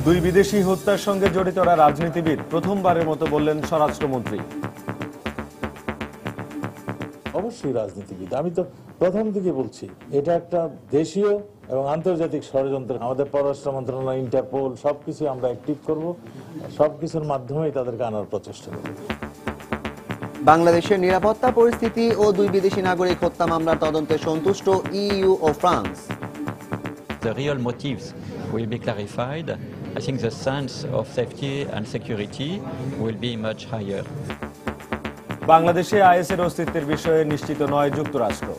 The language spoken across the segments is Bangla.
দুই বিদেশি হত্যার সঙ্গে জড়িতরা রাজনীতিবিদ, প্রথমবারের মতো বললেন স্বরাষ্ট্রমন্ত্রী। অবশ্যই রাজনীতিবিদ। আমি তো প্রথম থেকে বলছি এটা একটা দেশীয় এবং আন্তর্জাতিক ষড়যন্ত্র। আমাদের পররাষ্ট্র মন্ত্রণালয়, ইন্টারপোল সবকিছু আমরা অ্যাক্টিভ করব, সবকিছুর মাধ্যমেই তাদেরকে আনার প্রচেষ্টা করব। বাংলাদেশের নিরাপত্তা পরিস্থিতি ও দুই বিদেশি নাগরিক হত্যা মামলার তদন্তে সন্তুষ্ট ইইউ ও France. The real motives will be clarified. I think the sense of safety and security will be much higher. বাংলাদেশে আইএসের অস্তিত্বের বিষয়ে নিশ্চিত নয় যুক্তরাষ্ট্র।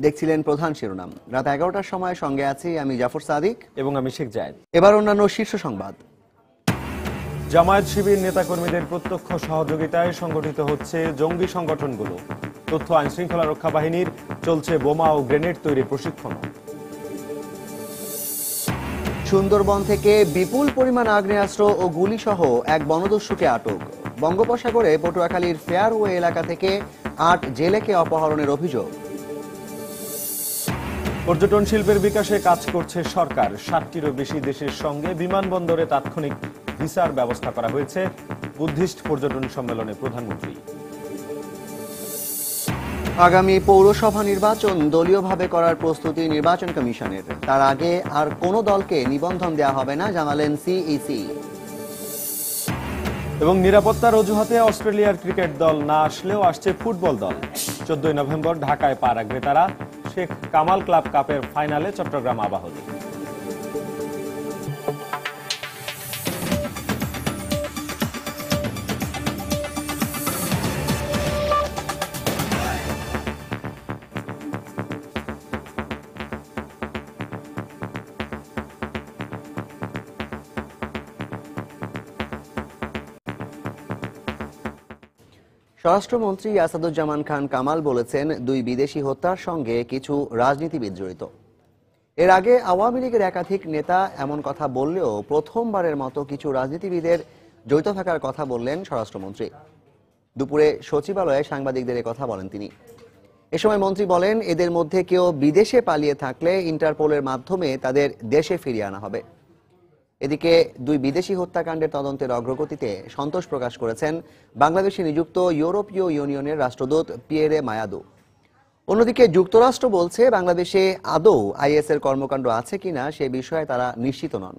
দেখছিলেন প্রধান শিরোনাম। রাত 11টার সময় সঙ্গে আছি আমি জাফর সাদিক এবং আমি শেখ জায়েদ। এবার অন্যান্য শীর্ষ সংবাদ। জামায়াত শিবির নেতাকর্মীদের প্রত্যক্ষ সহযোগিতায় সংগঠিত হচ্ছে জঙ্গি সংগঠনগুলো। তথ্য আইন শৃঙ্খলা রক্ষা বাহিনীর চলছে বোমা ও গ্রেনেড তৈরির প্রশিক্ষণ। সুন্দরবন থেকে বিপুল পরিমাণ আগ্নেয়াস্ত্র ও গুলি সহ এক বনদস্যুকে আটক। বঙ্গোপসাগরে পটুয়াখালীর ফেয়ারওয়ে এলাকা থেকে 8 জেলেকে অপহরণের অভিযোগ। পর্যটন শিল্পের বিকাশে কাজ করছে সরকার। 60টিরও বেশি দেশের সঙ্গে বিমানবন্দরে তাৎক্ষণিক ভিসার ব্যবস্থা করা হয়েছে। বুদ্ধিস্ট পর্যটন সম্মেলনে প্রধানমন্ত্রী। আগামী পৌরসভা নির্বাচন দলীয়ভাবে করার প্রস্তুতি নির্বাচন কমিশনের। তার আগে আর কোনো দলকে নিবন্ধন দেওয়া হবে না জানালেন সিইসি। এবং নিরাপত্তার অজুহাতে অস্ট্রেলিয়ার ক্রিকেট দল না আসলেও আসছে ফুটবল দল। 14 নভেম্বর ঢাকায় পা রাখবে তারা। শেখ কামাল ক্লাব কাপের ফাইনালে চট্টগ্রাম আবাহনী। স্বরাষ্ট্রমন্ত্রী আসাদুজ্জামান খান কামাল বলেছেন, দুই বিদেশি হত্যার সঙ্গে কিছু রাজনীতিবিদ জড়িত। এর আগে আওয়ামী লীগের একাধিক নেতা এমন কথা বললেও প্রথমবারের মতো কিছু রাজনীতিবিদের জড়িত থাকার কথা বললেন স্বরাষ্ট্রমন্ত্রী। দুপুরে সচিবালয়ে সাংবাদিকদের কথা বলেন তিনি। এ সময় মন্ত্রী বলেন, এদের মধ্যে কেউ বিদেশে পালিয়ে থাকলে ইন্টারপোলের মাধ্যমে তাদের দেশে ফিরিয়ে আনা হবে। এদিকে দুই বিদেশি হত্যাকাণ্ডের তদন্তের অগ্রগতিতে সন্তোষ প্রকাশ করেছেন বাংলাদেশে নিযুক্ত ইউরোপীয় ইউনিয়নের রাষ্ট্রদূত পিয়েরে মায়াদু। অন্যদিকে যুক্তরাষ্ট্র বলছে, বাংলাদেশে আদৌ আইএস এর কর্মকাণ্ড আছে কিনা সে বিষয়ে তারা নিশ্চিত নন।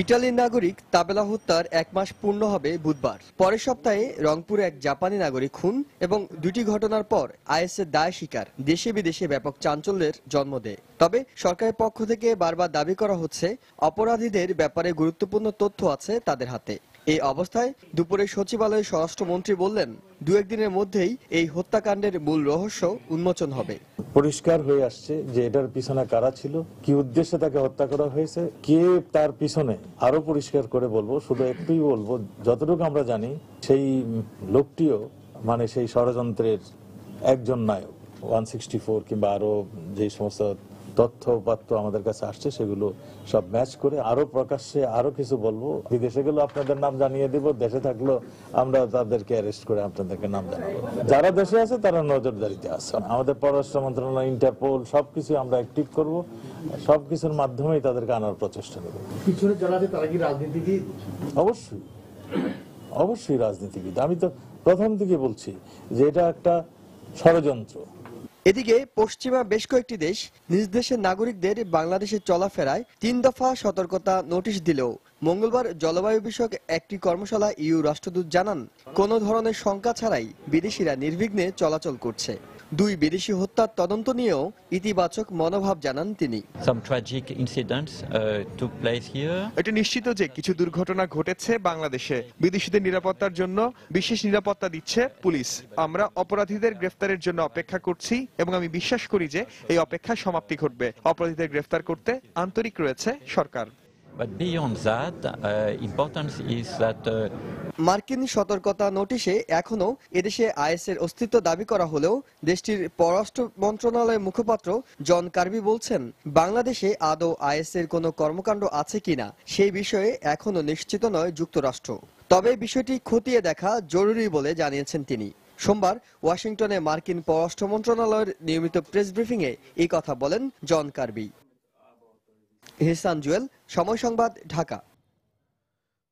ইটালির নাগরিক তাবেলা হত্যার 1 মাস পূর্ণ হবে বুধবার। পরের সপ্তাহে রংপুরে এক জাপানি নাগরিক খুন এবং 2টি ঘটনার পর আইএসের দায় স্বীকার দেশে বিদেশে ব্যাপক চাঞ্চল্যের জন্ম দেয়। তবে সরকারের পক্ষ থেকে বারবার দাবি করা হচ্ছে, অপরাধীদের ব্যাপারে গুরুত্বপূর্ণ তথ্য আছে তাদের হাতে। এই অবস্থায় দুপুরে সচিবালয়ে স্বরাষ্ট্রমন্ত্রী বললেন, 2-1 দিনের মধ্যেই এই হত্যাকাণ্ডের মূল রহস্য উন্মোচন হবে। পরিষ্কার হয়ে আসছে যে এটার পিছনে কারা ছিল, কি উদ্দেশ্যে তাকে হত্যা করা হয়েছে, কে তার পিছনে। আরো পরিষ্কার করে বলবো, শুধু একটুই বলবো, যতটুকু আমরা জানি সেই লোকটিও মানে সেই ষড়যন্ত্রের একজন নায়ক। 164 কিংবা আরো যে সমস্ত তথ্য উপাত্ত আমাদের কাছে আসছে সেগুলো সব ম্যাচ করে আরো প্রকাশ্যে আরো কিছু বলবো। বিদেশে গেলেও আপনাদের নাম জানিয়ে দিব, দেশে থাকলেও আমরা তাদেরকে অ্যারেস্ট করে আপনাদেরকে নাম জানাবো। যারা দেশে আছে তারা নজরদারিতে আছে। আমাদের পররাষ্ট্র মন্ত্রণালয়, ইন্টারপোল সবকিছু আমরা অ্যাক্টিভ করব, সবকিছুর মাধ্যমেই তাদেরকে আনার প্রচেষ্টা করব। পিছনে যারা আছে তারা কি রাজনীতিবিদ? অবশ্যই, অবশ্যই রাজনীতিবিদ। আমি তো প্রথম থেকে বলছি যে এটা একটা ষড়যন্ত্র। এদিকে পশ্চিমা বেশ কয়েকটি দেশ নিজ দেশের নাগরিকদের বাংলাদেশে চলাফেরায় 3 দফা সতর্কতা নোটিশ দিলেও মঙ্গলবার জলবায়ু বিষয়ক একটি কর্মশালা ইইউ রাষ্ট্রদূত জানান, কোনো ধরনের শঙ্কা ছাড়াই বিদেশিরা নির্বিঘ্নে চলাচল করছে। দুই বিদেশি হত্যার তদন্ত নিয়েও ইতিবাচক মনোভাব জানান তিনি। Some tragic incidents took place here. এটা নিশ্চিত যে কিছু দুর্ঘটনা ঘটেছে বাংলাদেশে। বিদেশিদের নিরাপত্তার জন্য বিশেষ নিরাপত্তা দিচ্ছে পুলিশ। আমরা অপরাধীদের গ্রেফতারের জন্য অপেক্ষা করছি এবং আমি বিশ্বাস করি যে এই অপেক্ষার সমাপ্তি ঘটবে। অপরাধীদের গ্রেফতার করতে আন্তরিক রয়েছে সরকার। But beyond that, importance is that মার্কিন সতর্কতা নোটিশে এখনো এদেশে আইএসের অস্তিত্ব দাবি করা হলেও দেশটির পররাষ্ট্র মন্ত্রণালয়ের মুখপাত্র জন কার্বি বলছেন, বাংলাদেশে আদৌ আইএসের কোনো কর্মকাণ্ড আছে কিনা সেই বিষয়ে এখনো নিশ্চিত নয় যুক্তরাষ্ট্র। তবে বিষয়টি খতিয়ে দেখা জরুরি বলে জানিয়েছেন তিনি। সোমবার ওয়াশিংটনে মার্কিন পররাষ্ট্র মন্ত্রণালয়ের নিয়মিত প্রেস ব্রিফিংয়ে এই কথা বলেন জন কার্বি। হেসান জুয়েল, সময় সংবাদ, ঢাকা।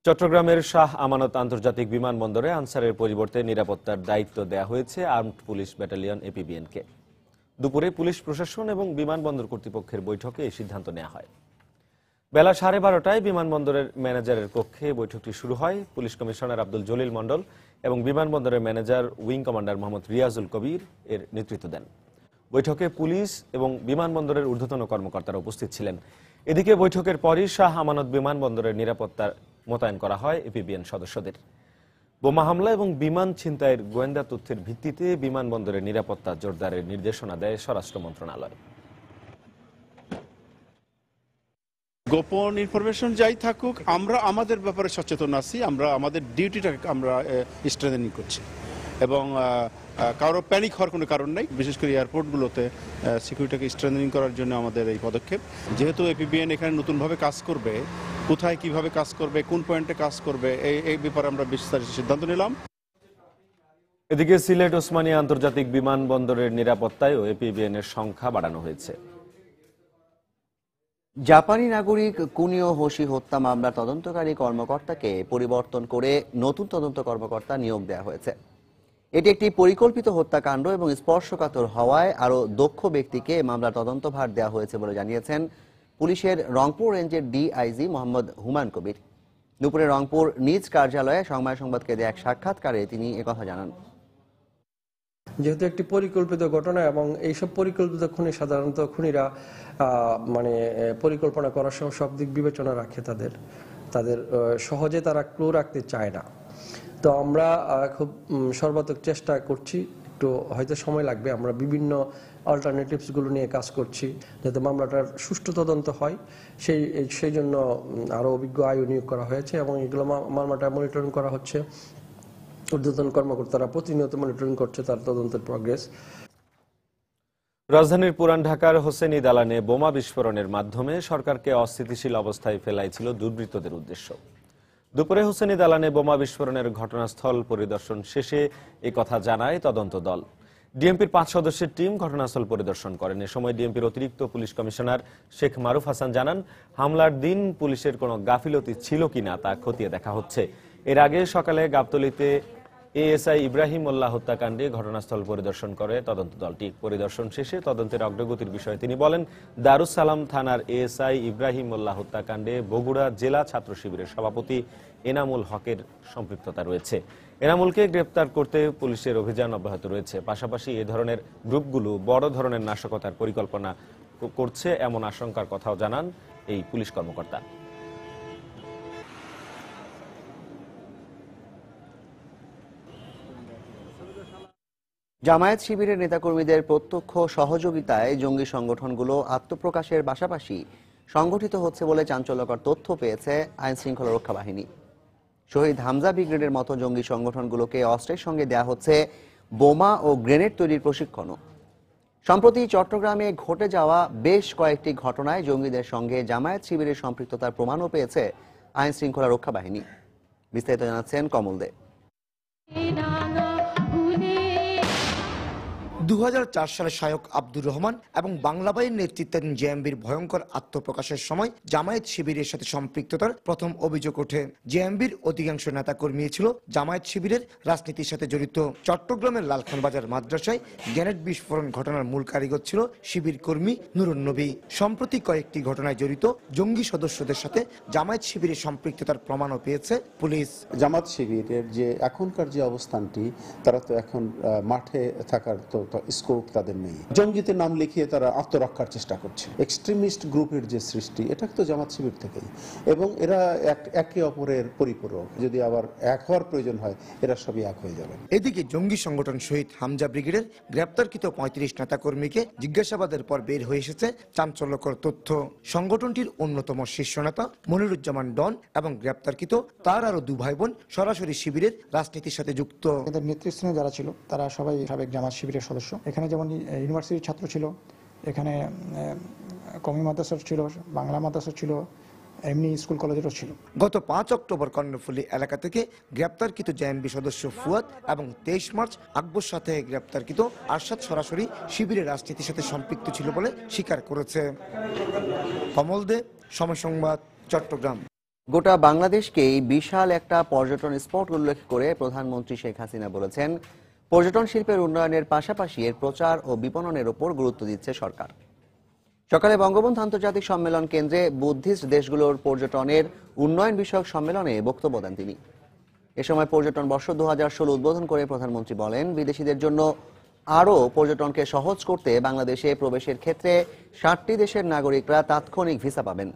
চট্টগ্রামের শাহ আমানত আন্তর্জাতিক বিমানবন্দরে আনসারের পরিবর্তে নিরাপত্তার দায়িত্ব দেয়া হয়েছে আর্মড পুলিশ ব্যাটালিয়ন এপিবিএনকে। দুপুরে পুলিশ প্রশাসন এবং বিমানবন্দর কর্তৃপক্ষের বৈঠকে এই সিদ্ধান্ত নেওয়া হয়। বেলা 12:30টায় বিমানবন্দরের ম্যানেজারের কক্ষে বৈঠকটি শুরু হয়। পুলিশ কমিশনার আব্দুল জলিল মণ্ডল এবং বিমানবন্দরের manager wing commander Mohammad Riazul Kabir এর নেতৃত্ব দেন। বৈঠকে পুলিশ এবং বিমানবন্দরের ঊর্ধ্বতন কর্মকর্তারা উপস্থিত ছিলেন। এদিকে বৈঠকের পরই শাহ আমানত বিমানবন্দরের নিরাপত্তা মোতায়েন করা হয় এপিবিএন সদস্যদের। বোমা হামলা এবং বিমান ছিনতাইয়ের গোয়েন্দা তথ্যের ভিত্তিতে বিমানবন্দরের নিরাপত্তা জোরদারের নির্দেশনা দেয় স্বরাষ্ট্র মন্ত্রণালয়। গোপন ইনফরমেশন যাই থাকুক, আমরা আমাদের ব্যাপারে সচেতন আছি। আমরা আমাদের ডিউটিটাকে আমরা স্ট্রেংথেনিং করছি এবং কারো প্যানিক হওয়ার কোনো কারণ নেই। বিশেষ করে এয়ারপোর্টগুলোতে সিকিউরিটিকে স্ট্রেংথেনিং করার জন্য আমাদের এই পদক্ষেপ। যেহেতু এপিবিএন এখানে নতুনভাবে কাজ করবে, কোথায় কিভাবে কাজ করবে, কোন পয়েন্টে কাজ করবে, এই ব্যাপারে আমরা বিস্তারিত সিদ্ধান্ত নিলাম। এদিকে সিলেট ওসমানী আন্তর্জাতিক বিমানবন্দরের নিরাপত্তায়ও এপিবিএন এর সংখ্যা বাড়ানো হয়েছে। জাপানি নাগরিক কুনিও হোশি হত্যা মামলার তদন্তকারী কর্মকর্তাকে পরিবর্তন করে নতুন তদন্ত কর্মকর্তা নিয়োগ দেওয়া হয়েছে। এটি একটি পরিকল্পিত হত্যাকাণ্ড এবং স্পর্শকাতর হওয়ায় আরও দক্ষ ব্যক্তিকে মামলার তদন্তভার দেওয়া হয়েছে বলে জানিয়েছেন পুলিশের রংপুর রেঞ্জের ডিআইজি মোহাম্মদ হুমায়ুন কবির। দুপুরে রংপুর নিজ কার্যালয়ে সংবাদকে দেয়া এক সাক্ষাৎকারে তিনি একথা জানান। যেহেতু একটি পরিকল্পিত ঘটনা এবং এইসব পরিকল্পিত খুনি সাধারণত খুনিরা পরিকল্পনা করার সময় সব দিক বিবেচনা রাখে, তাদের সহজে তারা ক্লু রাখতে চায় না। তো আমরা খুব সর্বাত্মক চেষ্টা করছি, একটু হয়তো সময় লাগবে। আমরা বিভিন্ন অল্টারনেটিভসগুলো নিয়ে কাজ করছি যাতে মামলাটার সুষ্ঠু তদন্ত হয়। সেই জন্য আরও অভিজ্ঞ আইও নিয়োগ করা হয়েছে এবং এগুলো মামলাটা মনিটরিং করা হচ্ছে। ঊর্ধ্বতন কর্মকর্তারা প্রতিনিয়ত মনিটরিং করছে তার তদন্তের প্রগ্রেস। রাজধানীর পুরান ঢাকার হোসেনি দালানে বোমা বিস্ফোরণের মাধ্যমে সরকারকে অস্থিতিশীল অবস্থায় ফেলাই ছিল দুর্বৃত্তদের উদ্দেশ্য। দুপুরে হোসেনি দালানে বোমা বিস্ফোরণের ঘটনাস্থল পরিদর্শন শেষে এই কথা জানায় তদন্ত দল। ডিএমপির 5 সদস্যের টিম ঘটনাস্থল পরিদর্শন করেন। এ সময় ডিএমপির অতিরিক্ত পুলিশ কমিশনার শেখ মারুফ হাসান জানান, হামলার দিন পুলিশের কোনো গাফিলতি ছিল কিনা তা খতিয়ে দেখা হচ্ছে। এর আগে সকালে গাবতলীতে এএসআই ইব্রাহিম মোল্লা হত্যাকাণ্ডে ঘটনাস্থল পরিদর্শন করে তদন্ত দলটি। পরিদর্শন শেষে তদন্তের অগ্রগতির বিষয়ে তিনি বলেন, দারুস সালাম থানার এএসআই ইব্রাহিম মোল্লা হত্যাকাণ্ডে বগুড়া জেলা ছাত্র শিবিরের সভাপতি এনামুল হকের সম্পৃক্ততা রয়েছে। এনামুলকে গ্রেপ্তার করতে পুলিশের অভিযান অব্যাহত রয়েছে। পাশাপাশি এ ধরনের গ্রুপগুলো বড় ধরনের নাশকতার পরিকল্পনা করছে এমন আশঙ্কার কথাও জানান এই পুলিশ কর্মকর্তা। জামায়াত শিবিরের নেতাকর্মীদের প্রত্যক্ষ সহযোগিতায় জঙ্গি সংগঠনগুলো আত্মপ্রকাশের পাশাপাশি সংগঠিত হচ্ছে বলে চাঞ্চল্যকর তথ্য পেয়েছে আইন শৃঙ্খলা রক্ষা বাহিনী। শহীদ হামজা ব্রিগেডের মতো জঙ্গি সংগঠনগুলোকে অস্ত্রের সঙ্গে দেয়া হচ্ছে বোমা ও গ্রেনেড তৈরির প্রশিক্ষণও। সম্প্রতি চট্টগ্রামে ঘটে যাওয়া বেশ কয়েকটি ঘটনায় জঙ্গিদের সঙ্গে জামায়াত শিবিরের সম্পৃক্ততার প্রমাণও পেয়েছে আইন শৃঙ্খলা রক্ষা বাহিনী। বিস্তারিত জানাচ্ছেন কমল দে। 2004 সালে শায়ক আব্দুর রহমান এবং বাংলাবাহিনীর নেতৃত্বাধীন জেএমবির ভয়ঙ্কর আত্মপ্রকাশের সময় জামায়াত শিবিরের সাথে সম্পৃক্ততার প্রথম অভিযোগ ওঠে। জেএমবির অধিকাংশ নেতাকর্মী ছিল জামায়াত শিবিরের রাজনীতির সাথে জড়িত। চট্টগ্রামের লালখান বাজার মাদ্রাসায় গ্রেনেড বিস্ফোরণ ঘটনার মূল কারিগর ছিল শিবির কর্মী নুরুন নবী। সম্প্রতি কয়েকটি ঘটনায় জড়িত জঙ্গি সদস্যদের সাথে জামায়াত শিবিরের সম্পৃক্ততার প্রমাণও পেয়েছে পুলিশ। জামায়াত শিবিরের যে এখনকার যে অবস্থানটি, তারা তো এখন মাঠে থাকার তো স্কোপ তাদের নেই। জঙ্গিতে নাম লিখিয়ে তারা আত্মরক্ষার চেষ্টা করছে। এক্সট্রিমিস্ট গ্রুপের যে সৃষ্টি, এটা তো জামাত শিবির থেকেই, এবং এরা একে অপরের পরিপূরক। যদি আবার এক হওয়ার প্রয়োজন হয়, এরা সবই এক হয়ে যাবে। এদিকে জঙ্গি সংগঠন শহীদ হামজা ব্রিগেডের গ্রেপ্তারকৃত 35 নেতাকর্মীকে জিজ্ঞাসাবাদের পর বের হয়ে এসেছে চাঞ্চল্যকর তথ্য। সংগঠনটির অন্যতম শীর্ষ নেতা মনিরুজ্জামান ডন এবং গ্রেপ্তারকৃত তার আরো 2 ভাই বোন সরাসরি শিবিরের রাজনীতির সাথে যুক্ত। নেতৃস্থানীয় যারা ছিল তারা সবাই সাবেক জামাত শিবিরের সদস্য। এখানে যেমন ইউনিভার্সিটির ছাত্র ছিল, এখানে কমি মাদ্রাসার ছিল, বাংলা মাদ্রাসার ছিল, এমনি স্কুল কলেজেরও ছিল। গত 5 অক্টোবর কর্ণফুলী এলাকা থেকে গ্রেপ্তারকৃত জেএমবি সদস্য ফুয়াদ এবং 23 মার্চ আকবর সাথে গ্রেপ্তারকৃত আরশাদ সরাসরি শিবিরের রাজনীতির সাথে সম্পৃক্ত ছিল বলে স্বীকার করেছে। কমল দে, সময় সংবাদ, চট্টগ্রাম। গোটা বাংলাদেশকেই বিশাল একটা পর্যটন স্পট উল্লেখ করে প্রধানমন্ত্রী শেখ হাসিনা বলেছেন, পর্যটন শিল্পের উন্নয়নের পাশাপাশি এর প্রচার ও বিপণনের ওপর গুরুত্ব দিচ্ছে সরকার। সকালে বঙ্গবন্ধু আন্তর্জাতিক সম্মেলন কেন্দ্রে বুদ্ধিস্ট দেশগুলোর পর্যটনের উন্নয়ন বিষয়ক সম্মেলনে বক্তব্য দেন তিনি। এ সময় পর্যটন বর্ষ 2016 উদ্বোধন করে প্রধানমন্ত্রী বলেন, বিদেশিদের জন্য আরও পর্যটনকে সহজ করতে বাংলাদেশে প্রবেশের ক্ষেত্রে 60টি দেশের নাগরিকরা তাৎক্ষণিক ভিসা পাবেন।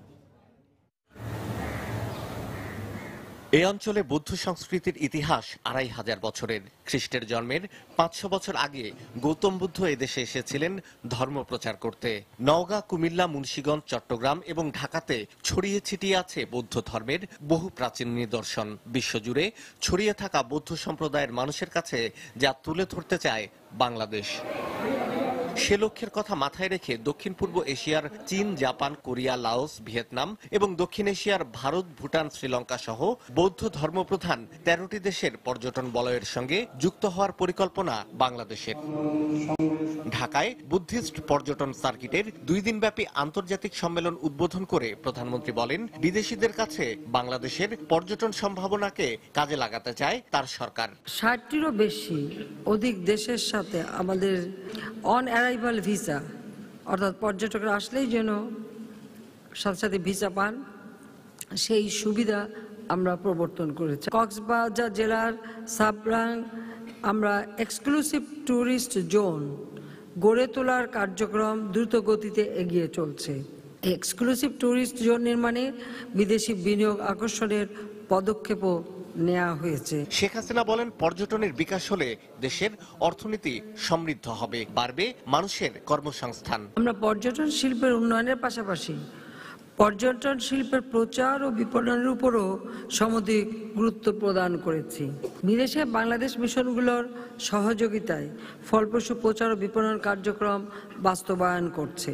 এই অঞ্চলে বৌদ্ধ সংস্কৃতির ইতিহাস 2500 বছরের। খ্রিস্টের জন্মের 500 বছর আগে গৌতম বুদ্ধ এদেশে এসেছিলেন ধর্ম প্রচার করতে। নওগাঁ, কুমিল্লা, মুন্সিগঞ্জ, চট্টগ্রাম এবং ঢাকাতে ছড়িয়ে ছিটিয়ে আছে বৌদ্ধ ধর্মের বহু প্রাচীন নিদর্শন। বিশ্বজুড়ে ছড়িয়ে থাকা বৌদ্ধ সম্প্রদায়ের মানুষের কাছে যা তুলে ধরতে চায় বাংলাদেশ। সে লক্ষ্যের কথা মাথায় রেখে দক্ষিণ পূর্ব এশিয়ার চীন, জাপান, কোরিয়া, লাওস, ভিয়েতনাম এবং দক্ষিণ এশিয়ার ভারত, ভুটান, শ্রীলঙ্কা সহ বৌদ্ধ ধর্মপ্রধান 13টি দেশের পর্যটন বলয়ের সঙ্গে যুক্ত হওয়ার পরিকল্পনা বাংলাদেশের। ঢাকায় বুদ্ধিস্ট পর্যটন সার্কিটের 2 দিনব্যাপী আন্তর্জাতিক সম্মেলন উদ্বোধন করে প্রধানমন্ত্রী বলেন, বিদেশিদের কাছে বাংলাদেশের পর্যটন সম্ভাবনাকে কাজে লাগাতে চায় তার সরকার। 60টিরও বেশি অধিক দেশের সাথে আমাদের অন অ্যারাইভাল ভিসা, অর্থাৎ পর্যটকরা আসলেই যেন সাথে সাথে ভিসা পান, সেই সুবিধা আমরা প্রবর্তন করেছি। কক্সবাজার জেলার সাবরাং আমরা এক্সক্লুসিভ ট্যুরিস্ট জোন গড়ে তোলার কার্যক্রম দ্রুত গতিতে এগিয়ে চলছে। এক্সক্লুসিভ ট্যুরিস্ট জোন নির্মাণে বিদেশি বিনিয়োগ আকর্ষণের পদক্ষেপও নেওয়া হয়েছে। শেখ হাসিনা বলেন, পর্যটনের বিকাশ হলে দেশের অর্থনীতি সমৃদ্ধ হবে, বাড়বে মানুষের কর্মসংস্থান। আমরা পর্যটন শিল্পের উন্নয়নের পাশাপাশি পর্যটন শিল্পের প্রচার ও বিপণনের উপরও সমধিক গুরুত্ব প্রদান করেছি। বিদেশে বাংলাদেশ মিশনগুলোর সহযোগিতায় ফলপ্রসূ প্রচার ও বিপণন কার্যক্রম বাস্তবায়ন করছে।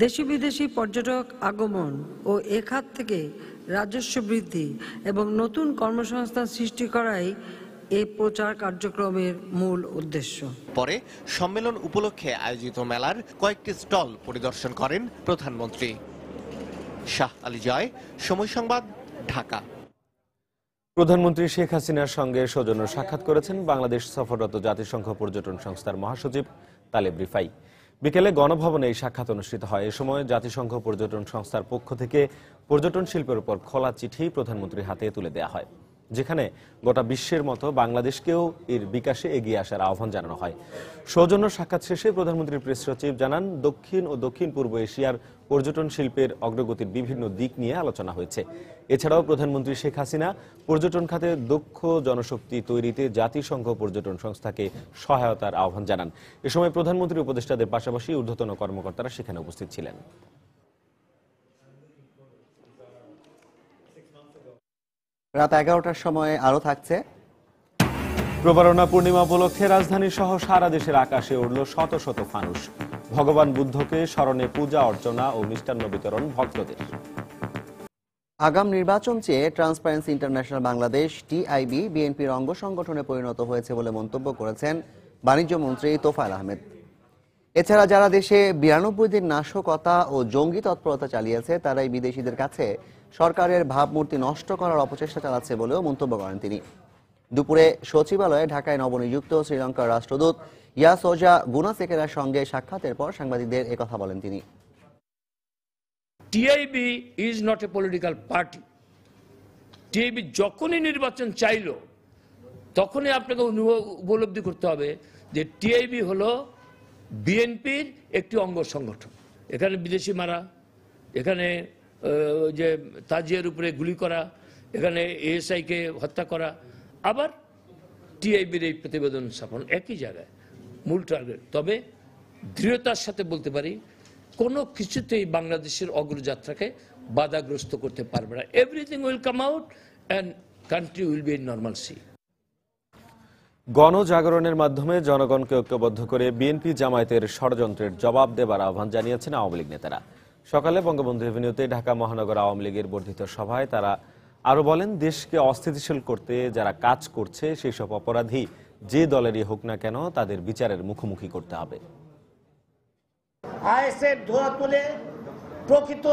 দেশি বিদেশি পর্যটক আগমন ও এ খাত থেকে রাজস্ব বৃদ্ধি এবং নতুন কর্মসংস্থান সৃষ্টি করাই এই প্রচার কার্যক্রমের মূল উদ্দেশ্য। পরে সম্মেলন উপলক্ষে আয়োজিত মেলার কয়েকটি স্টল পরিদর্শন করেন প্রধানমন্ত্রী। শাহ আলী জয়, সময় সংবাদ, ঢাকা। প্রধানমন্ত্রী শেখ হাসিনার সঙ্গে সৌজন্য সাক্ষাৎ করেছেন বাংলাদেশ সফররত জাতিসংঘ পর্যটন সংস্থার মহাসচিব তালেব রিফাই। বিকেলে গণভবনে এই সাক্ষাৎ অনুষ্ঠিত হয়। এ সময় জাতিসংঘ পর্যটন সংস্থার পক্ষ থেকে পর্যটন শিল্পের উপর খোলা চিঠি প্রধানমন্ত্রীর হাতে তুলে দেওয়া হয়, যেখানে গোটা বিশ্বের মতো বাংলাদেশকেও এর বিকাশে এগিয়ে আসার আহ্বান জানানো হয়। সৌজন্য সাক্ষাৎ শেষে প্রধানমন্ত্রীর প্রেস সচিব জানান, দক্ষিণ ও দক্ষিণ পূর্ব এশিয়ার পর্যটন শিল্পের অগ্রগতির বিভিন্ন দিক নিয়ে আলোচনা হয়েছে। এছাড়াও প্রধানমন্ত্রী শেখ হাসিনা পর্যটন খাতে দক্ষ জনশক্তি তৈরিতে জাতিসংঘ পর্যটন সংস্থাকে সহায়তার আহ্বান জানান। এ সময় প্রধানমন্ত্রী উপদেষ্টাদের পাশাপাশি ঊর্ধ্বতন কর্মকর্তারা সেখানে উপস্থিত ছিলেন। রাত 11টার সময় আরো থাকছে। প্রবারণা পূর্ণিমা উপলক্ষে রাজধানী সহ সারা দেশের আকাশে উড়ল শত শত ফানুস। ভগবান বুদ্ধকে স্মরণে পূজা অর্চনা ও মিষ্টান্ন বিতরণ ভক্তদের। আগাম নির্বাচন চেয়ে ট্রান্সপারেন্সি ইন্টারন্যাশনাল বাংলাদেশ টিআইবি বিএনপির অঙ্গ সংগঠনে পরিণত হয়েছে বলে মন্তব্য করেছেন বাণিজ্য মন্ত্রী তোফায়েল আহমেদ। এছাড়া যারা দেশে 92 দিন নাশকতা ও জঙ্গি তৎপরতা চালিয়েছে, তারাই বিদেশিদের কাছে সরকারের ভাবমূর্তি নষ্ট করার অপচেষ্টা চালাচ্ছে বলেও মন্তব্য করেন তিনি। দুপুরে সচিবালয়ে ঢাকায় নবনিযুক্ত শ্রীলঙ্কার রাষ্ট্রদূত ইয়াসোজা গুনাসেকেরার সঙ্গে সাক্ষাতের পর সাংবাদিকদের একথা বলেন তিনি। TIB is not a political party. TIB যখনই নির্বাচন চাইল, তখনই আপনাকে উপলব্ধি করতে হবে যে টিআইবি হলো বিএনপির একটি অঙ্গ সংগঠন। এখানে বিদেশি মারা, এখানে যে তাজিয়ার উপরে গুলি করা, এখানে এএসআইকে হত্যা করা, আবার টিআইবির এই প্রতিবেদন স্থাপন একই জায়গায়, মূল টার্গেট। তবে দৃঢ়তার সাথে বলতে পারি, কোনো কিছুতেই বাংলাদেশের অগ্রযাত্রাকে বাধাগ্রস্ত করতে পারবে না। Everything will come out and country will be in normalcy. গণজাগরণের মাধ্যমে জনগণকে ঐক্যবদ্ধ করে বিএনপি জামায়াতের ষড়যন্ত্রের জবাব দেবার আহ্বান জানিয়েছেন আওয়ামী লীগ নেতারা। সকালে বঙ্গবন্ধু এভিনিউতে ঢাকা মহানগর আওয়ামী লীগের বর্ধিত সভায় তারা আরো বলেন, দেশকে অস্থিতিশীল করতে যারা কাজ করছে সেই সব অপরাধী যে দলেরই হোক না কেন তাদের বিচারের মুখোমুখি করতে হবে। আইএসের ধোঁয়া তুলে প্রকৃত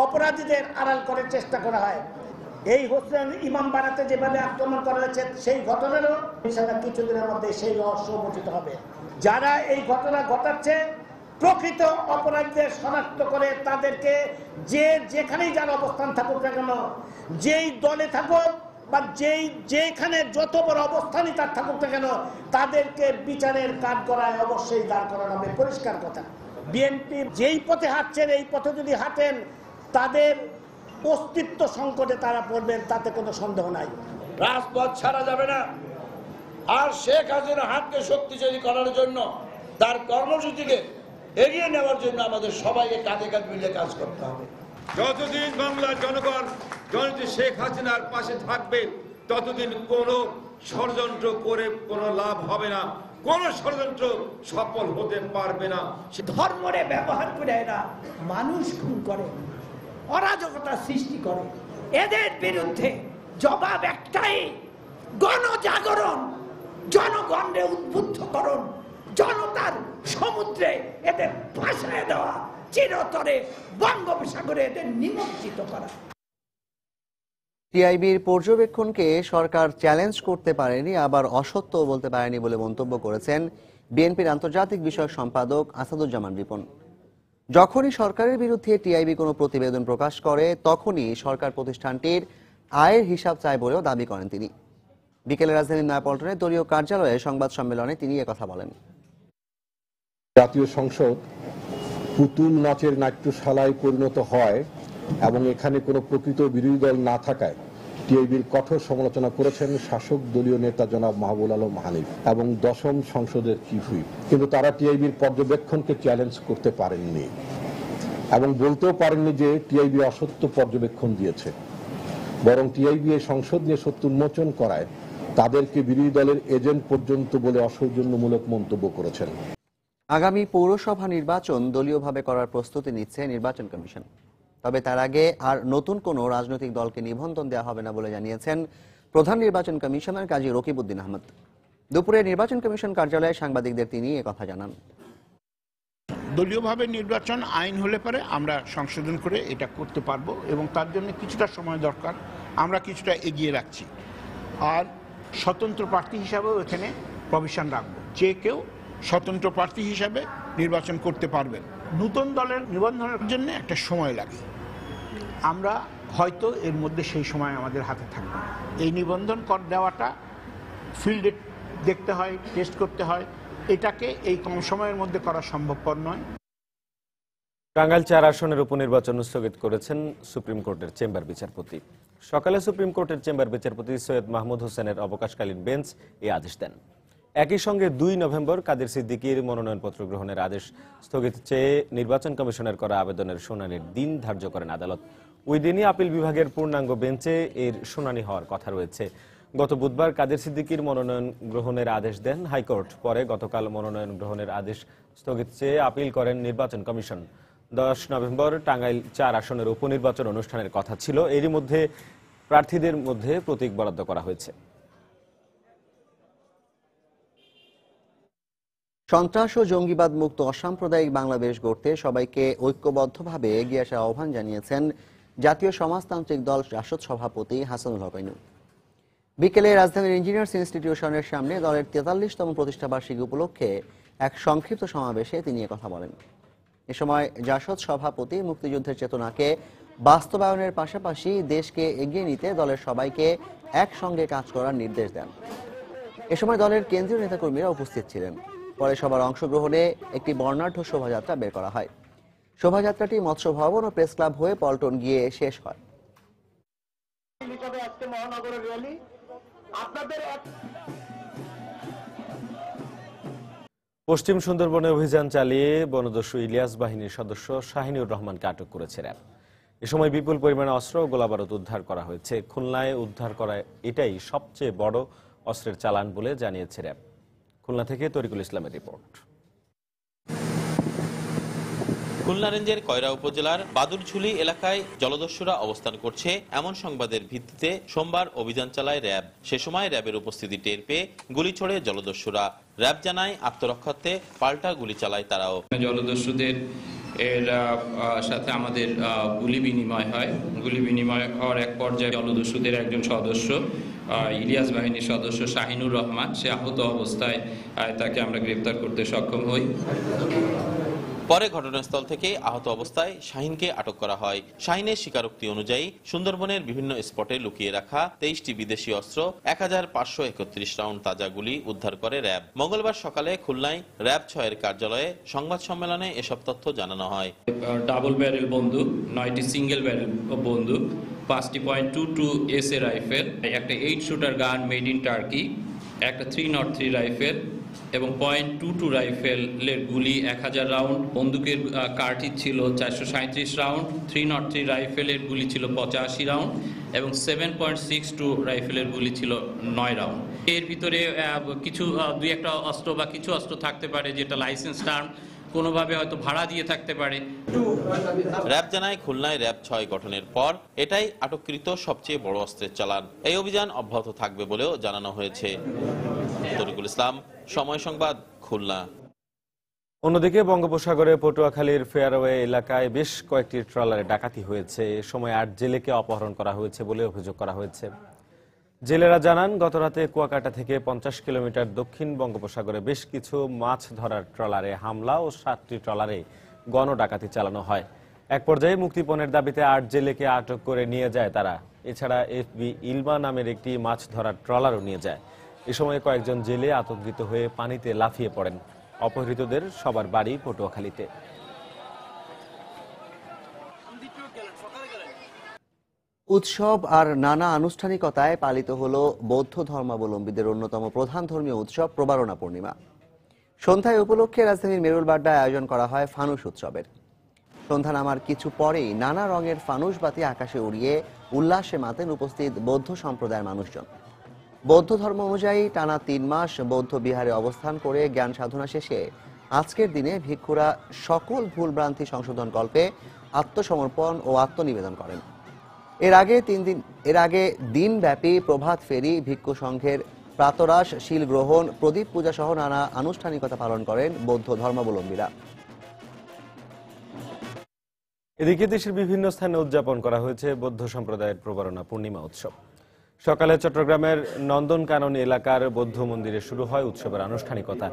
অপরাধীদের আড়াল করার চেষ্টা করা হয়। এই হোসেন ইমাম বানাতে যেভাবে আক্রমণ করা হয়েছে সেই ঘটনারও কিছুদিনের মধ্যে সেই রহস্য উন্মোচিত হবে। যারা এই ঘটনা ঘটাচ্ছে প্রকৃত অপরাধীদের শনাক্ত করে তাদেরকে যেখানেই যার অবস্থান থাকুক না কেন, যেই দলে থাকুক বা যেখানে যত বড় অবস্থানই তার থাকুক না কেন, তাদেরকে বিচারের কাঠগড়ায় অবশ্যই দাঁড় করানো হবে। পরিষ্কার কথা, বিএনপি যেই পথে হাঁটছেন এই পথে যদি হাঁটেন তাদের অস্তিত্ব সংকটে তারা পড়বেন, তাতে কোনো সন্দেহ নাই। রাজপথ ছাড়া যাবে না। আর শেখ হাসিনা হাতকে শক্তিশালী করার জন্য তার কর্মসূচিকে এগিয়ে নেওয়ার জন্য আমাদের সবাইকে কাঁধে কাঁধ মিলিয়ে কাজ করতে হবে। যতদিন বাংলার জনগণ জননেত্রী শেখ হাসিনার পাশে থাকবে ততদিন কোনো ষড়যন্ত্র করে কোনো লাভ হবে না, কোন ষড়যন্ত্র সফল হতে পারবে না। ধর্মরে ব্যবহার করে এরা মানুষ খুন করে, অরাজকতা সৃষ্টি করে। এদের বিরুদ্ধে জবাব একটাই, গণজাগরণ, জনগণকে উদ্বুদ্ধকরণ, জনতার সমুদ্রে এদের ভাসায় দেওয়া, চিরতরে বঙ্গোপসাগরে এদের নিমজ্জিত করা। টিআইবির পর্যবেক্ষণকে সরকার চ্যালেঞ্জ করতে পারেনি, আবার অসত্য বলতে পারেনি বলে মন্তব্য করেছেন বিএনপির আন্তর্জাতিক বিষয়ক সম্পাদক আসাদুজ্জামান রিপন। যখনই সরকারের বিরুদ্ধে টিআইবি কোনো প্রতিবেদন প্রকাশ করে তখনই সরকার প্রতিষ্ঠানটির আয়ের হিসাব চায় বলেও দাবি করেন তিনি। বিকেলে রাজধানীর নয়াপল্টনে দলীয় কার্যালয়ে সংবাদ সম্মেলনে তিনি একথা বলেন। জাতীয় সংসদ পুতুল নাচের নাট্যশালায় পরিণত হয় এবং এখানে কোনো প্রকৃত বিরোধী দল না থাকায় টিআইবির কঠোর সমালোচনা করেছেন শাসক দলীয় নেতা জনাব মাহবুব আলম হানিফ এবং 10ম সংসদের চিফ হুইপ। কিন্তু তারা টিআইবির পর্যবেক্ষণকে চ্যালেঞ্জ করতে পারেননি এবং বলতেও পারেননি যে টিআইবি অসত্য পর্যবেক্ষণ দিয়েছে। বরং টিআইবি এই সংসদ নিয়ে সত্য উন্মোচন করায় তাদেরকে বিরোধী দলের এজেন্ট পর্যন্ত বলে অসৌজন্যমূলক মন্তব্য করেছেন। আগামী পৌরসভা নির্বাচন দলীয়ভাবে করার প্রস্তুতি নিচ্ছে নির্বাচন কমিশন। তবে তার আগে আর নতুন কোনো রাজনৈতিক দলকে নিবন্ধন দেওয়া হবে না বলে জানিয়েছেন প্রধান নির্বাচন কমিশনার কাজী রকিবউদ্দিন আহমদ। দুপুরে নির্বাচন কমিশন কার্যালয়ে সাংবাদিকদের তিনি একথা জানান। দলীয়ভাবে নির্বাচন আইন হলে পরে আমরা সংশোধন করে এটা করতে পারবো এবং তার জন্য কিছুটা সময় দরকার, আমরা কিছুটা এগিয়ে রাখছি। আর স্বতন্ত্র প্রার্থী হিসাবেও এখানে প্রভিশন রাখবো, যে কেউ স্বতন্ত্র প্রার্থী হিসাবে নির্বাচন করতে পারবেন। নতুন দলের নিবন্ধনের জন্য একটা সময় লাগে, আমরা হয়তো এর মধ্যে সেই সময় আমাদের হাতে থাকবে। এই নিবন্ধন কর দেওয়াটা ফিল্ডে দেখতে হয়, টেস্ট করতে হয়, এটাকে এই কম সময়ের মধ্যে করা সম্ভবপর নয়। টাঙ্গাইল 4 আসনের উপনির্বাচন স্থগিত করেছেন সুপ্রিম কোর্টের চেম্বার বিচারপতি। সকালে সুপ্রিম কোর্টের চেম্বার বিচারপতি সৈয়দ মাহমুদ হোসেনের অবকাশকালীন বেঞ্চ এই আদেশ দেন। একই সঙ্গে 2 নভেম্বর কাদের সিদ্দিকীর মনোনয়নপত্র গ্রহণের আদেশ স্থগিত চেয়ে নির্বাচন কমিশনের করা আবেদনের শুনানির দিন ধার্য করেন আদালত। ওই দিনই আপিল বিভাগের পূর্ণাঙ্গ বেঞ্চে এর শুনানি হওয়ার কথা রয়েছে। গত বুধবার কাদের সিদ্দিকীর মনোনয়ন গ্রহণের আদেশ দেন হাইকোর্ট। পরে গতকাল মনোনয়ন গ্রহণের আদেশ স্থগিত চেয়ে আপিল করেন নির্বাচন কমিশন। 10 নভেম্বর টাঙ্গাইল 4 আসনের উপনির্বাচন অনুষ্ঠানের কথা ছিল। এরই মধ্যে প্রার্থীদের মধ্যে প্রতীক বরাদ্দ করা হয়েছে। সন্ত্রাস ও জঙ্গিবাদ মুক্ত অসাম্প্রদায়িক বাংলাদেশ গড়তে সবাইকে ঐক্যবদ্ধভাবে এগিয়ে আসার আহ্বান জানিয়েছেন জাতীয় সমাজতান্ত্রিক দল জাসদ সভাপতি হাসানুল হক আইনু। বিকেলে রাজধানীর ইঞ্জিনিয়ার্স ইনস্টিটিউশনের সামনে দলের 43তম প্রতিষ্ঠাবার্ষিকী উপলক্ষে এক সংক্ষিপ্ত সমাবেশে তিনি একথা বলেন। এ সময় জাসদ সভাপতি মুক্তিযুদ্ধের চেতনাকে বাস্তবায়নের পাশাপাশি দেশকে এগিয়ে নিতে দলের সবাইকে একসঙ্গে কাজ করার নির্দেশ দেন। এ সময় দলের কেন্দ্রীয় নেতাকর্মীরা উপস্থিত ছিলেন। পরে সবার অংশগ্রহণে একটি বর্ণাঢ্য শোভাযাত্রা বের করা হয়। শোভাযাত্রাটি মৎস্য ভবন ও প্রেস ক্লাব হয়ে পল্টন গিয়ে শেষ হয়। পশ্চিম সুন্দরবনে অভিযান চালিয়ে বনদস্যু ইলিয়াস বাহিনীর সদস্য শাহিনুর রহমানকে আটক করেছে র্যাব। এ সময় বিপুল পরিমাণে অস্ত্র ও গোলাবারুদ উদ্ধার করা হয়েছে। খুলনায় উদ্ধার করা এটাই সবচেয়ে বড় অস্ত্রের চালান বলে জানিয়েছে র্যাব। খুলনা থেকে তরিকুল ইসলামের রিপোর্ট। খুলনা রেঞ্জের কয়রা উপজেলার বাদুরঝুলি এলাকায় জলদস্যুরা অবস্থান করছে এমন সংবাদের ভিত্তিতে সোমবার অভিযান চালায় র্যাব। সে সময় র্যাবের উপস্থিতি টের পেয়ে গুলি ছোড়ে জলদস্যুরা। র্যাব জানায় আত্মরক্ষার্থে পাল্টা গুলি চালায় তারাও। জলদস্যুদের এর সাথে আমাদের গুলি বিনিময় হয়। গুলি বিনিময় হওয়ার এক পর্যায়ে জলদস্যুদের একজন সদস্য ইলিয়াস বাহিনীর সদস্য শাহিনুর রহমান, সে আহত অবস্থায় তাকে আমরা গ্রেফতার করতে সক্ষম হই। পরে ঘটনাস্থল থেকে আহত অবস্থায় শাহিনকে আটক করা হয়। শাহিনের স্বীকারোক্তি অনুযায়ী সুন্দরবনের বিভিন্ন স্পটে লুকিয়ে রাখা 23টি বিদেশি অস্ত্র, 1531 রাউন্ড তাজা গুলি উদ্ধার করে র্যাব। মঙ্গলবার সকালে খুলনায় র্যাব 6 এর কার্যালয়ে সংবাদ সম্মেলনে এসব তথ্য জানানো হয়। ডাবল ব্যারেল বন্দুক, 9টি সিঙ্গেল ব্যারেল বন্দুক, 5টি .22 SA রাইফেল, একটা 8 shooter gun made in turkey, একটা 303 রাইফেল এবং .22 রাইফেলের গুলি 1000 রাউন্ড, বন্দুকের কার্টিজ ছিল 437 রাউন্ড, 303 রাইফেলের গুলি ছিল 85 রাউন্ড এবং 7.62 রাইফেলের গুলি ছিল 9 রাউন্ড। এর ভিতরে কিছু দুই একটা অস্ত্র বা কিছু অস্ত্র থাকতে পারে যেটা লাইসেন্স টার্ম, কোনোভাবে হয়তো ভাড়া দিয়ে থাকতে পারে। র্যাব জানায় খুলনায় র্যাব 6 গঠনের পর এটাই আটককৃত সবচেয়ে বড় অস্ত্রের চালান। এই অভিযান অব্যাহত থাকবে বলেও জানানো হয়েছে। তরিকুল ইসলাম, সময় সংবাদ, খুলনা। অন্যদিকে বঙ্গোপসাগরে পটুয়াখালীর ফেয়ারওয়ে এলাকায় বেশ কয়েকটি ট্রলারে ডাকাতি হয়েছে। এ সময় 8 জেলেকে অপহরণ করা হয়েছে বলে অভিযোগ করা হয়েছে। জেলেরা জানান, গতরাতে কুয়াকাটা থেকে 50 কিলোমিটার দক্ষিণ বঙ্গোপসাগরে বেশ কিছু মাছ ধরার ট্রলারে হামলা ও 7টি ট্রলারে গণডাকাতি চালানো হয়। এক পর্যায়ে মুক্তিপণের দাবিতে 8 জেলেকে আটক করে নিয়ে যায় তারা। এছাড়া FB ইলমা নামের একটি মাছ ধরার ট্রলারও নিয়ে যায়। এ সময় কয়েকজন জেলে আতঙ্কিত হয়ে পানিতে লাফিয়ে পড়েন। অপহৃতদের সবার বাড়ি পটুয়াখালীতে। উৎসব আর নানা আনুষ্ঠানিকতায় পালিত হলো বৌদ্ধ ধর্মাবলম্বীদের অন্যতম প্রধান ধর্মীয় উৎসব প্রবারণা পূর্ণিমা। সন্ধ্যায় উপলক্ষে রাজধানীর মেরুলবাড্ডায় আয়োজন করা হয় ফানুস উৎসবের। সন্ধ্যা নামার কিছু পরেই নানা রঙের ফানুস বাতি আকাশে উড়িয়ে উল্লাসে মাতেন উপস্থিত বৌদ্ধ সম্প্রদায়ের মানুষজন। বৌদ্ধ ধর্ম অনুযায়ী টানা 3 মাস বৌদ্ধ বিহারে অবস্থান করে জ্ঞান সাধনা শেষে আজকের দিনে ভিক্ষুরা সকল ভুলভ্রান্তি সংশোধন কল্পে আত্মসমর্পণ ও আত্মনিবেদন করেন। এর আগে দিনব্যাপী প্রভাত ফেরি, ভিক্ষু সংঘের প্রাতরাশ, শিল গ্রহণ, প্রদীপ পূজা সহ নানা আনুষ্ঠানিকতা পালন করেন বৌদ্ধ ধর্মাবলম্বীরা। এদিকে দেশের বিভিন্ন স্থানে উদযাপন করা হয়েছে বৌদ্ধ সম্প্রদায়ের প্রবারণা পূর্ণিমা উৎসব। সকালে চট্টগ্রামের নন্দনকানন এলাকার বৌদ্ধ মন্দিরে শুরু হয় উৎসবের আনুষ্ঠানিকতা।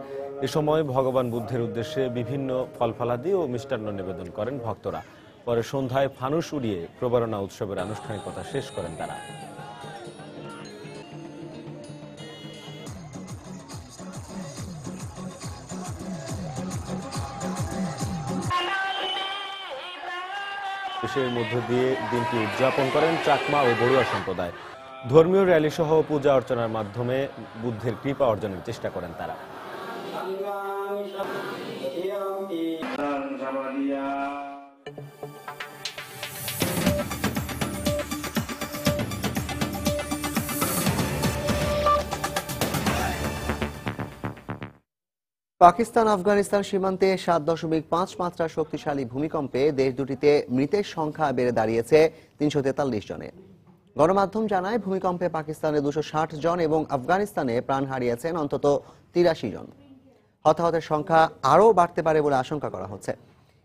এ সময় ভগবান বুদ্ধের উদ্দেশ্যে বিভিন্ন ফলফলাদি ও মিষ্টান্ন নিবেদন করেন ভক্তরা। পরে সন্ধ্যায় ফানুস উড়িয়ে প্রবারণা উৎসবের আনুষ্ঠানিকতা শেষ করেন তারা। দেশের মধ্য দিয়ে দিনটি উদযাপন করেন চাকমা ও বড়ুয়া সম্প্রদায়। ধর্মীয় র্যালি সহ পূজা অর্চনার মাধ্যমে বুদ্ধের কৃপা অর্জনের চেষ্টা করেন তারা। পাকিস্তান আফগানিস্তান সীমান্তে 7.5 মাত্রার শক্তিশালী ভূমিকম্পে দেশ দুটিতে মৃতের সংখ্যা বেড়ে দাঁড়িয়েছে 343 জনে। গণমাধ্যম জানায়, ভূমিকম্পে পাকিস্তানে 260 জন এবং আফগানিস্তানে প্রাণ হারিয়েছেন অন্তত 83 জন। হতাহতের সংখ্যা আরও বাড়তে পারে বলে আশঙ্কা করা হচ্ছে।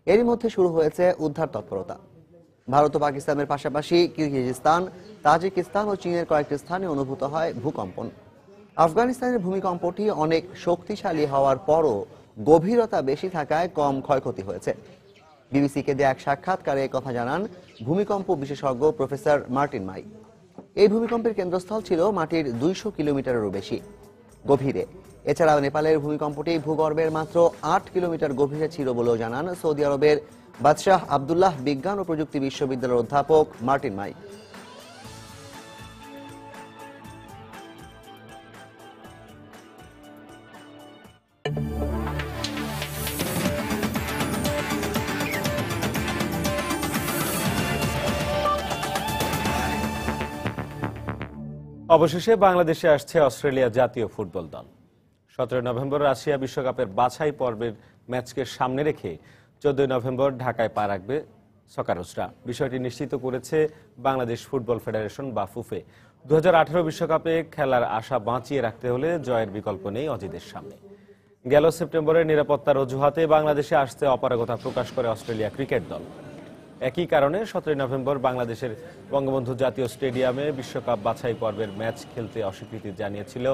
এরই মধ্যে শুরু হয়েছে উদ্ধার তৎপরতা। ভারত ও পাকিস্তানের পাশাপাশি কিরগিজস্তান, তাজিকিস্তান ও চীনের কয়েকটি স্থানে অনুভূত হয় ভূকম্পন। আফগানিস্তানের ভূমিকম্পটি অনেক শক্তিশালী হওয়ার পরও গভীরতা বেশি থাকায় কম ক্ষয়ক্ষতি হয়েছে। বিবিসিকে দেয়া এক সাক্ষাৎকারে কথা জানান ভূমিকম্প বিশেষজ্ঞ প্রফেসর মার্টিন মাই। এই ভূমিকম্পের কেন্দ্রস্থল ছিল মাটির 200 কিলোমিটারেরও বেশি গভীরে। এছাড়াও নেপালের ভূমিকম্পটি ভূগর্ভের মাত্র 8 কিলোমিটার গভীরে ছিল বলেও জানান সৌদি আরবের বাদশাহ আবদুল্লাহ বিজ্ঞান ও প্রযুক্তি বিশ্ববিদ্যালয়ের অধ্যাপক মার্টিন মাই। অবশেষে বাংলাদেশে আসছে অস্ট্রেলিয়া জাতীয় ফুটবল দল। 17 নভেম্বর রাশিয়া বিশ্বকাপের বাছাই পর্বের ম্যাচকে সামনে রেখে 14 নভেম্বর ঢাকায় পা রাখবে সকারুসরা। বিষয়টি নিশ্চিত করেছে বাংলাদেশ ফুটবল ফেডারেশন বা ফুফে। 2018 বিশ্বকাপে খেলার আশা বাঁচিয়ে রাখতে হলে জয়ের বিকল্প নেই অজিদের সামনে। গেল সেপ্টেম্বরে নিরাপত্তার অজুহাতে বাংলাদেশে আসতে অপারগতা প্রকাশ করে অস্ট্রেলিয়া ক্রিকেট দল। একই কারণে 17 নভেম্বর বাংলাদেশের বঙ্গবন্ধু জাতীয় স্টেডিয়ামে বিশ্বকাপ বাছাই পর্বের ম্যাচ খেলতে অস্বীকৃতি জানিয়েছিল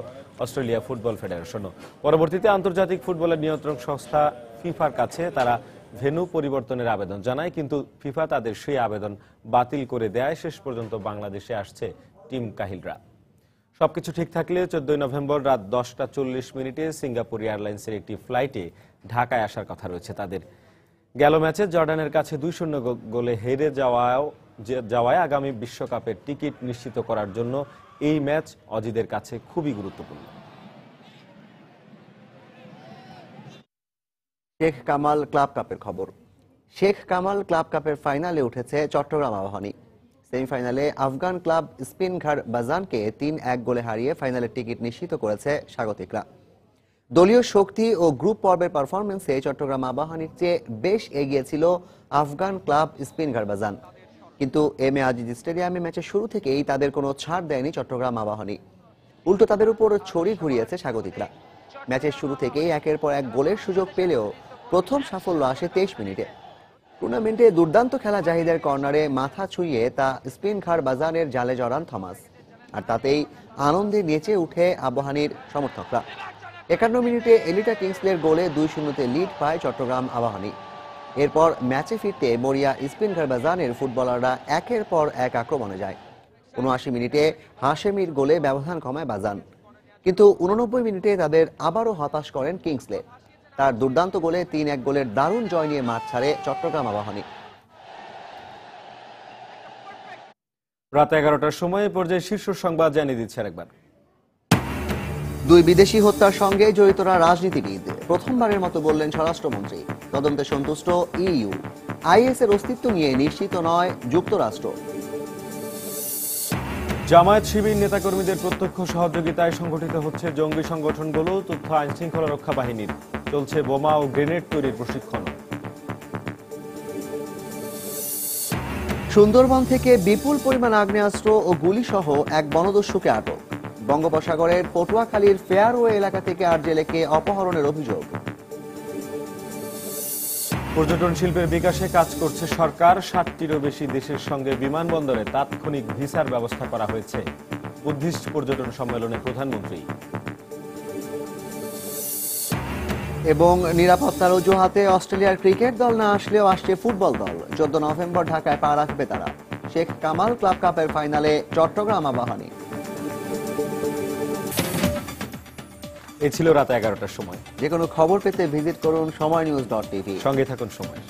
অস্ট্রেলিয়া ফুটবল ফেডারেশনও। পরবর্তীতে আন্তর্জাতিক ফুটবলের নিয়ন্ত্রক সংস্থা ফিফার কাছে তারা ভেন্যু পরিবর্তনের আবেদন জানায়, কিন্তু ফিফা তাদের সেই আবেদন বাতিল করে দেয়। শেষ পর্যন্ত বাংলাদেশে আসছে টিম কাহিলরা। সবকিছু ঠিক থাকলে 14 নভেম্বর রাত 10:40 সিঙ্গাপুর এয়ারলাইন্সের একটি ফ্লাইটে ঢাকায় আসার কথা রয়েছে তাদের। গেল ম্যাচে জর্ডানের কাছে 2-0 গোলে হেরে যাওয়ায় আগামী বিশ্বকাপের টিকিট নিশ্চিত করার জন্য এই ম্যাচ অজিদের কাছে খুবই গুরুত্বপূর্ণ। শেখ কামাল ক্লাব কাপের খবর। শেখ কামাল ক্লাব কাপের ফাইনালে উঠেছে চট্টগ্রাম আবাহনী। সেমিফাইনালে আফগান ক্লাব স্পিনঘার বাজানকে 3-1 গোলে হারিয়ে ফাইনালের টিকিট নিশ্চিত করেছে স্বাগতিকরা। দলীয় শক্তি ও গ্রুপ পর্বের পারফরমেন্সে চট্টগ্রাম আবাহনীর চেয়ে বেশ এগিয়ে ছিল আফগান ক্লাব স্পিনঘার বাজান, কিন্তু এম এ আজিজ স্টেডিয়ামে ম্যাচের শুরু থেকেই তাদের কোনো ছাড় দেয়নি চট্টগ্রাম আবাহনী। উল্টো তাদের উপর ছড়ি ঘুরিয়েছে স্বাগতিকরা। ম্যাচের শুরু থেকেই একের পর এক গোলের সুযোগ পেলেও প্রথম সাফল্য আসে 23 মিনিটে। টুর্নামেন্টে দুর্দান্ত খেলা জাহিদের কর্নারে মাথা ছুঁয়ে তা স্পিনঘার বাজানের জালে জড়ান থমাস, আর তাতেই আনন্দে নেচে উঠে আবাহনীর সমর্থকরা। 51 মিনিটে এলিটা কিংসলের গোলে 2-0 লিড পায় চট্টগ্রাম আবাহনী। এরপর ম্যাচে ফিরতে মরিয়া স্পিনঘার বাজানের ফুটবলাররা একের পর এক আক্রমণে যায়। 79 মিনিটে হাশেমির গোলে ব্যবধান কমায় বাজান, কিন্তু 89 মিনিটে তাদের আবারও হতাশ করেন কিংসলে। তার দুর্দান্ত গোলে 3-1 গোলের দারুণ জয় নিয়ে মাঠ ছাড়ে চট্টগ্রাম আবাহনী। রাত 11টার সময় পর্যায়ে শীর্ষ সংবাদ জানিয়ে দিচ্ছে আরেকবার। 2 বিদেশি হত্যার সঙ্গে জড়িতরা রাজনীতিবিদ, প্রথমবারের মতো বললেন স্বরাষ্ট্রমন্ত্রী। তদন্তে সন্তুষ্ট ইইউ। আইএস এর অস্তিত্ব নিয়ে নিশ্চিত নয় যুক্তরাষ্ট্র। জামায়াত শিবির নেতাকর্মীদের প্রত্যক্ষ সহযোগিতায় সংগঠিত হচ্ছে জঙ্গি সংগঠনগুলো। তথ্য আইন শৃঙ্খলা রক্ষা বাহিনীর চলছে বোমা ও গ্রেনেড তৈরির প্রশিক্ষণ। সুন্দরবন থেকে বিপুল পরিমাণ আগ্নেয়াস্ত্র ও গুলি সহ এক বনদস্যুকে আটক। বঙ্গোপসাগরের পটুয়াখালীর ফেয়ারওয়ে এলাকা থেকে 8 জেলেকে অপহরণের অভিযোগ। পর্যটন শিল্পের বিকাশে কাজ করছে সরকার। 60টিরও বেশি দেশের সঙ্গে বিমানবন্দরে তাৎক্ষণিক ভিসার ব্যবস্থা করা হয়েছে। বুদ্ধিস্ট পর্যটন সম্মেলনে প্রধানমন্ত্রী। এবং নিরাপত্তার অজুহাতে অস্ট্রেলিয়ার ক্রিকেট দল না আসলেও আসছে ফুটবল দল। 14 নভেম্বর ঢাকায় পা রাখবে তারা। শেখ কামাল ক্লাব কাপের ফাইনালে চট্টগ্রাম আবাহনী। এ ছিল রাত 11টার সময়। যে কোনো খবর পেতে ভিজিট করুন সময়নিউজ.tv। সঙ্গে থাকুন সময়।